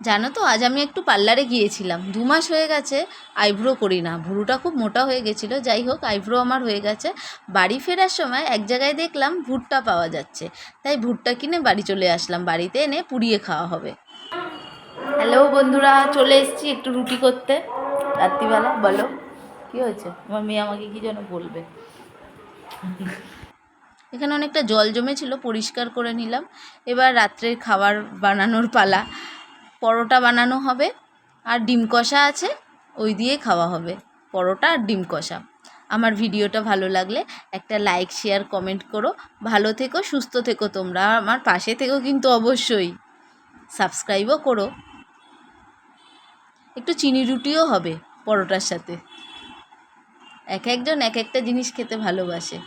জানো তো, আজ আমি একটু পার্লারে গিয়েছিলাম। 2 মাস হয়ে গেছে আইব্রো করি না, ভুরুটা খুব মোটা হয়ে গেছিলো। যাই হোক, আইব্রো আমার হয়ে গেছে। বাড়ি ফেরার সময় এক জায়গায় দেখলাম ভুট্টা পাওয়া যাচ্ছে, তাই ভুট্টা কিনে বাড়ি চলে আসলাম। বাড়িতে এনে পুড়িয়ে খাওয়া হবে। হ্যালো বন্ধুরা, চলে এসেছি একটু রুটি করতে রাত্রিবেলা। বলো কী হয়েছে? আমার মেয়ে আমাকে কী যেন বলবে। এখানে অনেকটা জল জমেছিল, পরিষ্কার করে নিলাম। এবার রাত্রের খাবার বানানোর পালা। পরোটা বানানো হবে আর ডিম কষা আছে, ওই দিয়ে খাওয়া হবে। পরোটা আর ডিম কষা। আমার ভিডিওটা ভালো লাগলে একটা লাইক, শেয়ার, কমেন্ট করো। ভালো থেকো, সুস্থ থেকো, তোমরা আমার পাশে থেকো কিন্তু অবশ্যই। সাবস্ক্রাইবও করো। একটু চিনি রুটিও হবে পরোটার সাথে। এক একজন এক একটা জিনিস খেতে ভালোবাসে।